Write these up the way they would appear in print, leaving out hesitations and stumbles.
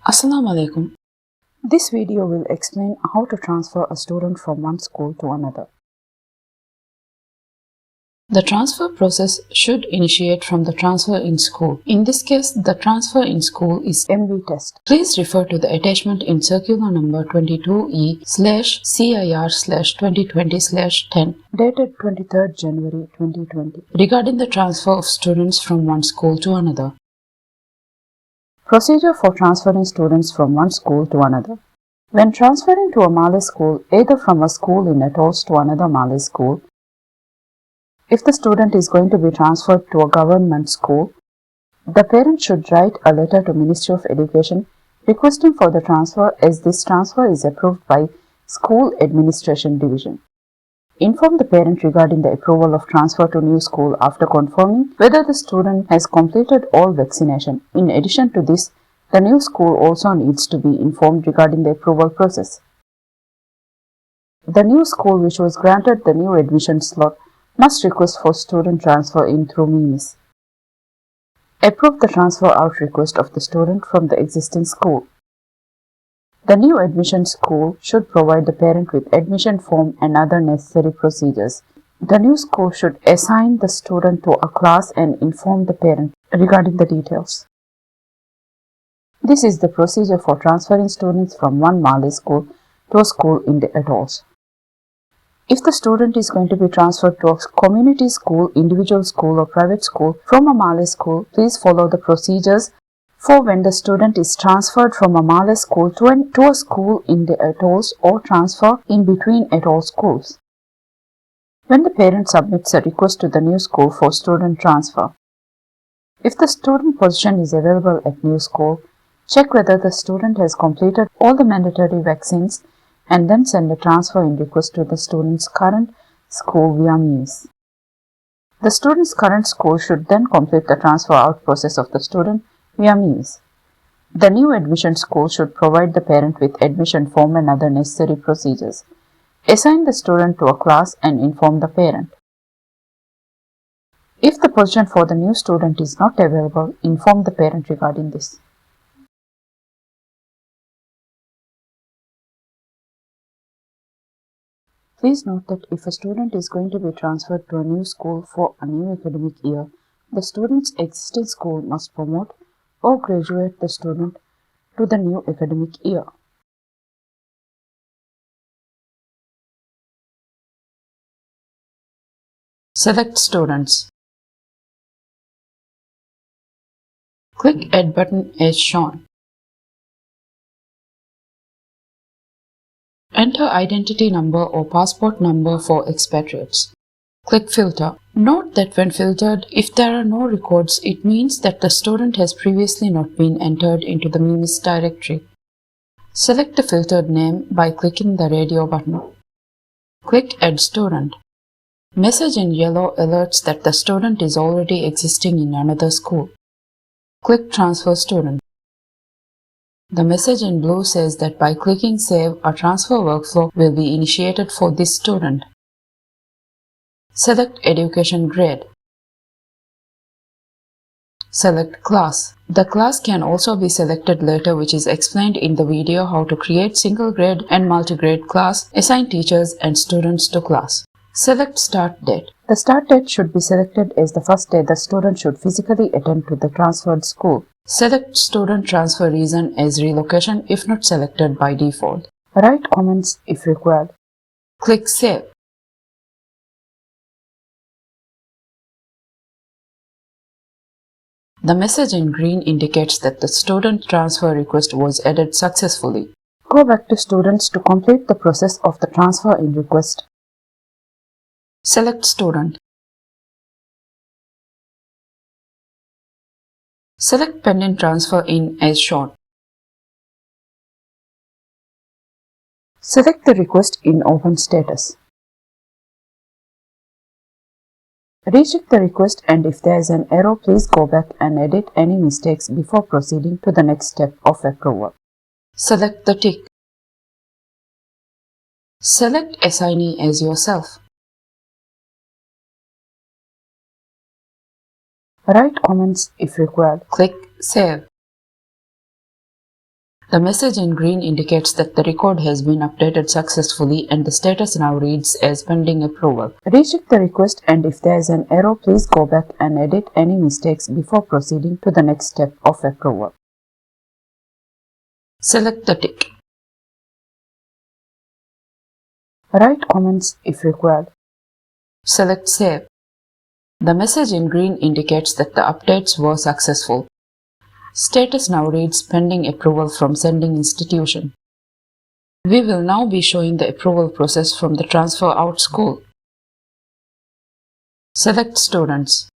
Assalamu alaikum. This video will explain how to transfer a student from one school to another. The transfer process should initiate from the transfer in school. In this case, the transfer in school is MV test. Please refer to the attachment in circular number 22E/CIR/2020/10 dated 23rd January 2020 regarding the transfer of students from one school to another. Procedure for transferring students from one school to another. When transferring to a Malay school, either from a school in atolls to another Malay school, if the student is going to be transferred to a government school, the parent should write a letter to Ministry of Education requesting for the transfer as this transfer is approved by School Administration Division. Inform the parent regarding the approval of transfer to new school after confirming whether the student has completed all vaccination. In addition to this, the new school also needs to be informed regarding the approval process. The new school which was granted the new admission slot must request for student transfer in through MEMIS. Approve the transfer out request of the student from the existing school. The new admission school should provide the parent with admission form and other necessary procedures. The new school should assign the student to a class and inform the parent regarding the details. This is the procedure for transferring students from one Malay school to a school in the atolls. If the student is going to be transferred to a community school, individual school or private school from a Malay school, please follow the procedures for when the student is transferred from a Malay school to a school in the atolls or transfer in between atoll schools. When the parent submits a request to the new school for student transfer, if the student position is available at new school, check whether the student has completed all the mandatory vaccines and then send a transfer in request to the student's current school via MEMIS. The student's current school should then complete the transfer out process of the student via MEMIS. The new admission school should provide the parent with admission form and other necessary procedures. Assign the student to a class and inform the parent. If the position for the new student is not available, inform the parent regarding this. Please note that if a student is going to be transferred to a new school for a new academic year, the student's existing school must promote or graduate the student to the new academic year. Select students. Click Add button as shown. Enter identity number or passport number for expatriates. Click Filter. Note that when filtered, if there are no records, it means that the student has previously not been entered into the MEMIS directory. Select the filtered name by clicking the radio button. Click Add Student. Message in yellow alerts that the student is already existing in another school. Click Transfer Student. The message in blue says that by clicking Save, a transfer workflow will be initiated for this student. Select Education Grade. Select Class. The class can also be selected later, which is explained in the video how to create single grade and multi-grade class, assign teachers and students to class. Select Start Date. The start date should be selected as the first day the student should physically attend to the transferred school. Select Student Transfer Reason as Relocation if not selected by default. Write comments if required. Click Save. The message in green indicates that the student transfer request was added successfully. Go back to Students to complete the process of the transfer in request. Select Student. Select Pending Transfer in as shown. Select the request in Open Status. Recheck the request and if there is an error, please go back and edit any mistakes before proceeding to the next step of approval. Select the tick. Select Assignee as yourself. Write comments if required. Click Save. The message in green indicates that the record has been updated successfully and the status now reads as pending approval. Recheck the request, and if there is an error, please go back and edit any mistakes before proceeding to the next step of approval. Select the tick. Write comments if required. Select Save. The message in green indicates that the updates were successful. Status now reads pending approval from sending institution. We will now be showing the approval process from the transfer out school. Select Students.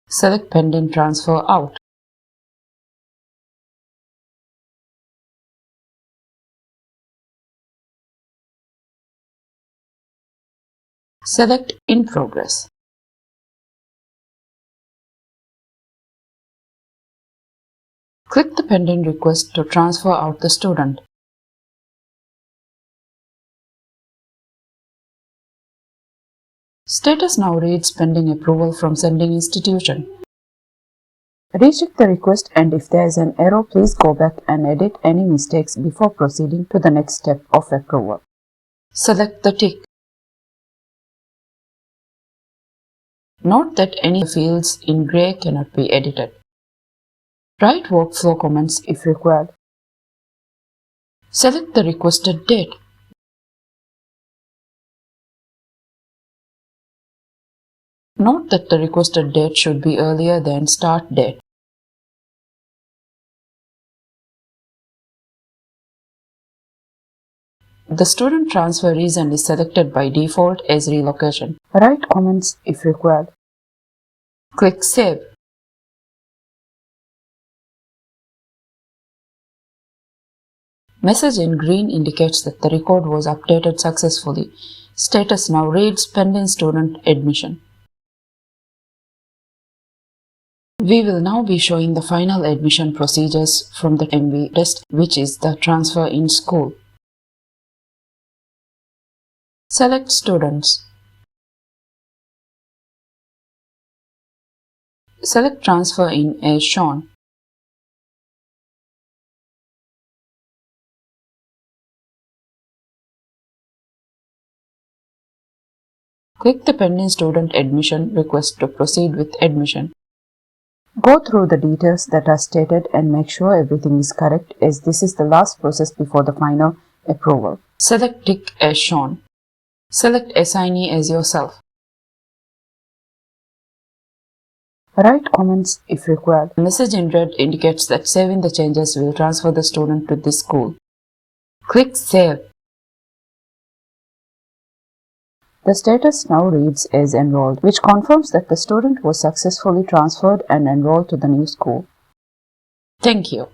Select Pending Transfer Out. Select In Progress. Click the pending request to transfer out the student. Status now reads pending approval from sending institution. Recheck the request, and if there is an error, please go back and edit any mistakes before proceeding to the next step of approval. Select the tick. Note that any fields in gray cannot be edited. Write workflow comments if required. Select the requested date. Note that the requested date should be earlier than start date. The student transfer reason is selected by default as relocation. Write comments if required. Click Save. Message in green indicates that the record was updated successfully. Status now reads pending student admission. We will now be showing the final admission procedures from the MV test, which is the transfer in school. Select Students. Select Transfer In as shown. Click the pending student admission request to proceed with admission. Go through the details that are stated and make sure everything is correct, as this is the last process before the final approval. Select Tick as shown. Select Assignee as yourself. Write comments if required. The message in red indicates that saving the changes will transfer the student to this school. Click Save. The status now reads as enrolled, which confirms that the student was successfully transferred and enrolled to the new school. Thank you.